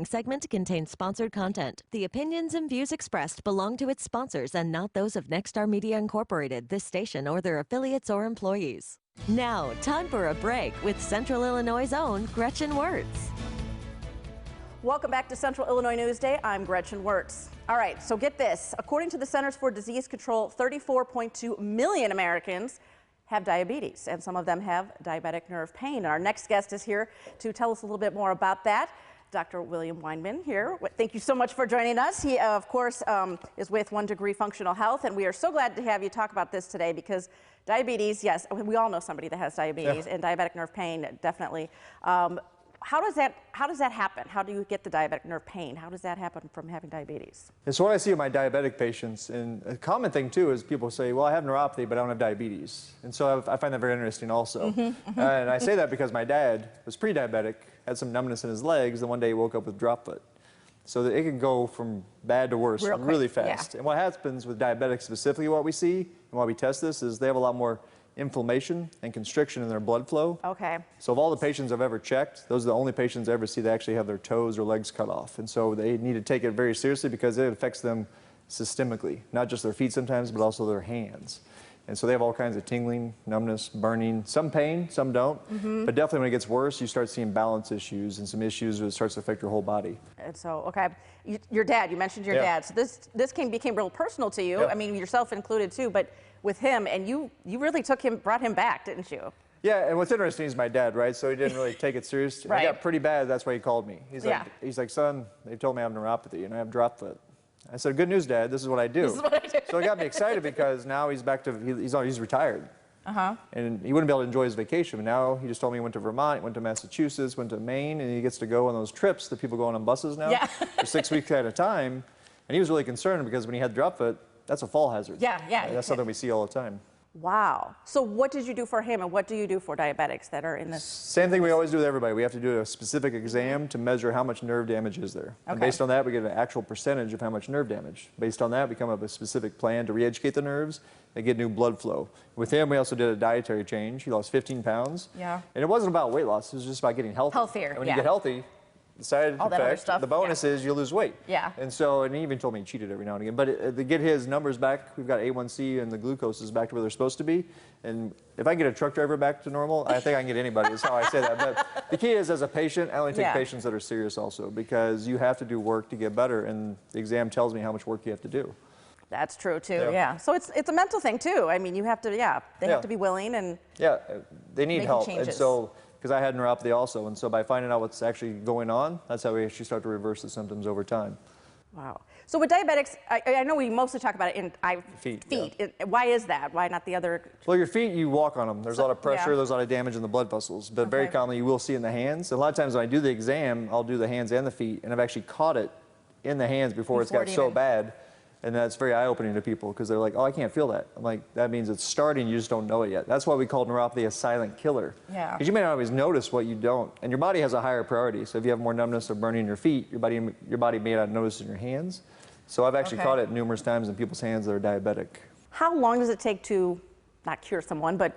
Segment contains sponsored content. The opinions and views expressed belong to its sponsors and not those of Nexstar Media Incorporated, this station, or their affiliates or employees. Now, time for a break with Central Illinois' own Gretchen Wirtz. Welcome back to Central Illinois Newsday. I'm Gretchen Wirtz. All right, so get this. According to the Centers for Disease Control, 34.2 million Americans have diabetes, and some of them have diabetic nerve pain. Our next guest is here to tell us a little bit more about that. Dr. William Weinman here. Thank you so much for joining us. He, of course, is with 1 Degree Functional Health, and we are so glad to have you talk about this today because diabetes, yes, we all know somebody that has diabetes, and diabetic nerve pain, definitely. How does that happen? How do you get the diabetic nerve pain? How does that happen from having diabetes? And so what I see in my diabetic patients, and a common thing too, is people say, well, I have neuropathy, but I don't have diabetes. And so I find that very interesting also. And I say that because my dad was pre-diabetic, had some numbness in his legs, and one day he woke up with drop foot. So that it can go from bad to worse really fast. Yeah. And what happens with diabetics specifically, what we see, and why we test this, is they have a lot more inflammation and constriction in their blood flow. Okay. So of all the patients I've ever checked, those are the only patients I ever see that actually have their toes or legs cut off. And so they need to take it very seriously because it affects them systemically, not just their feet sometimes, but also their hands. And so they have all kinds of tingling, numbness, burning, some pain, some don't. But definitely when it gets worse, you start seeing balance issues and some issues where it starts to affect your whole body. And so, okay, your dad, you mentioned your dad. So this became real personal to you. I mean, yourself included too, but with him, and you really brought him back, didn't you? Yeah, and what's interesting is my dad, right? So he didn't really take it serious. Right. I got pretty bad, that's why he called me. He's like, son, they told me I have neuropathy and I have drop foot. I said, good news, Dad, this is what I do. This is what I do. So it got me excited because now he's back to, he's retired. And he wouldn't be able to enjoy his vacation, but now he just told me he went to Vermont, went to Massachusetts, went to Maine, and he gets to go on those trips that people go on buses now for 6 weeks at a time. And he was really concerned because when he had drop foot, that's a fall hazard. That's something we see all the time. Wow. So what did you do for him, and what do you do for diabetics that are in this? Same thing we always do with everybody. We have to do a specific exam to measure how much nerve damage is there. And based on that, we get an actual percentage of how much nerve damage. Based on that, we come up with a specific plan to re-educate the nerves and get new blood flow. With him, we also did a dietary change. He lost 15 pounds. And it wasn't about weight loss. It was just about getting healthy. Healthier, and when you get healthy, the side effect, the bonus is you lose weight. And so, and he even told me he cheated every now and again. But to get his numbers back, we've got A1C and the glucose is back to where they're supposed to be. And if I can get a truck driver back to normal, I think I can get anybody. That's how I say that. But the key is, as a patient, I only take patients that are serious also, because you have to do work to get better. And the exam tells me how much work you have to do. That's true too. So it's a mental thing too. I mean, you have to, they have to be willing and they need help. Changes. And so, because I had neuropathy also, and so by finding out what's actually going on, that's how we actually start to reverse the symptoms over time. Wow. So with diabetics, I know we mostly talk about it in feet. Why is that? Why not the other? Well, your feet, you walk on them. There's a lot of pressure, there's a lot of damage in the blood vessels, but very commonly you will see in the hands. And a lot of times when I do the exam, I'll do the hands and the feet, and I've actually caught it in the hands before it's got so bad. And that's very eye-opening to people because they're like, oh, I can't feel that. I'm like, that means it's starting, you just don't know it yet. That's why we call neuropathy a silent killer. Because you may not always notice what you don't. And your body has a higher priority. So if you have more numbness or burning in your feet, your body may not notice in your hands. So I've actually caught it numerous times in people's hands that are diabetic. How long does it take to, not cure someone, but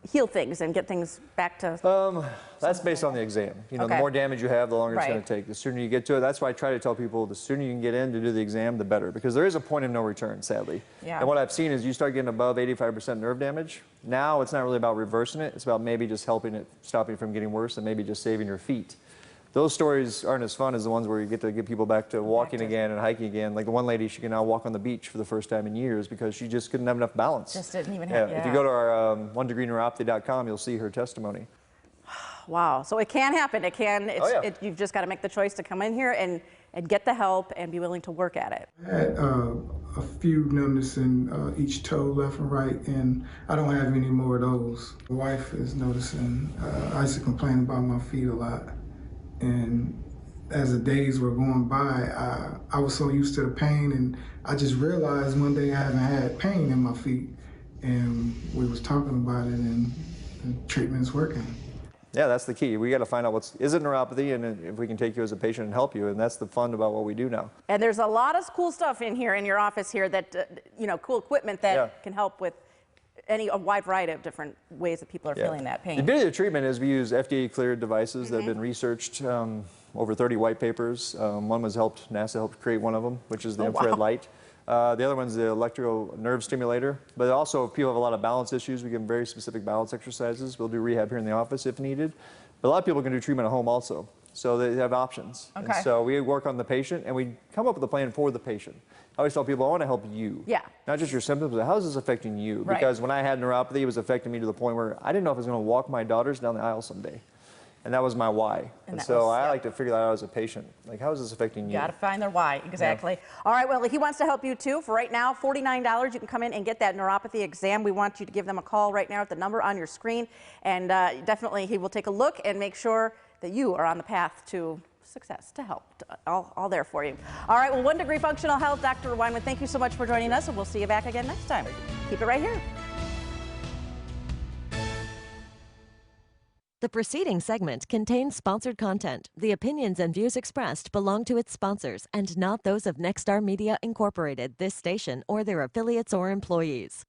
heal things and get things back to? That's based on the exam. You know, the more damage you have, the longer it's going to take. The sooner you get to it, that's why I try to tell people the sooner you can get in to do the exam, the better. Because there is a point of no return, sadly. And what I've seen is you start getting above 85% nerve damage. Now it's not really about reversing it. It's about maybe just helping it, stopping it from getting worse, and maybe just saving your feet. Those stories aren't as fun as the ones where you get to get people back to walking again and hiking again. Like the one lady, she can now walk on the beach for the first time in years because she just couldn't have enough balance. Just didn't even have, If you go to our 1degreneuropathy.com, you'll see her testimony. Wow. So it can happen. It can. You've just got to make the choice to come in here and get the help and be willing to work at it. I had a few numbness in each toe, left and right, and I don't have any more of those. My wife is noticing. I used to complain about my feet a lot. And as the days were going by, I was so used to the pain, and I just realized one day I haven't had pain in my feet. And we was talking about it, and the treatment's working. Yeah, that's the key. We got to find out is it neuropathy, and if we can take you as a patient and help you, and that's the fun about what we do now. And there's a lot of cool stuff in here in your office here that, cool equipment that can help with a wide variety of different ways that people are feeling that pain. The beauty of the treatment is we use FDA-cleared devices that have been researched over 30 white papers. One was NASA helped create one of them, which is the infrared light. The other one's the electrical nerve stimulator. But also, if people have a lot of balance issues, we give them very specific balance exercises. We'll do rehab here in the office if needed. But a lot of people can do treatment at home also. So they have options. Okay. And so we work on the patient, and we come up with a plan for the patient. I always tell people, I want to help you. Yeah. Not just your symptoms, but how is this affecting you? Right. Because when I had neuropathy, it was affecting me to the point where I didn't know if I was going to walk my daughters down the aisle someday. And that was my why. And so I like to figure that out as a patient. Like, how is this affecting you? You got to find their why, exactly. Yeah. All right, well, he wants to help you too. For right now, $49, you can come in and get that neuropathy exam. We want you to give them a call right now at the number on your screen. And definitely he will take a look and make sure that you are on the path to success, to help, all there for you. All right, well, 1 Degree Functional Health, Dr. Weinman, thank you so much for joining us, and we'll see you back again next time. Keep it right here. The preceding segment contains sponsored content. The opinions and views expressed belong to its sponsors and not those of Nexstar Media Incorporated, this station, or their affiliates or employees.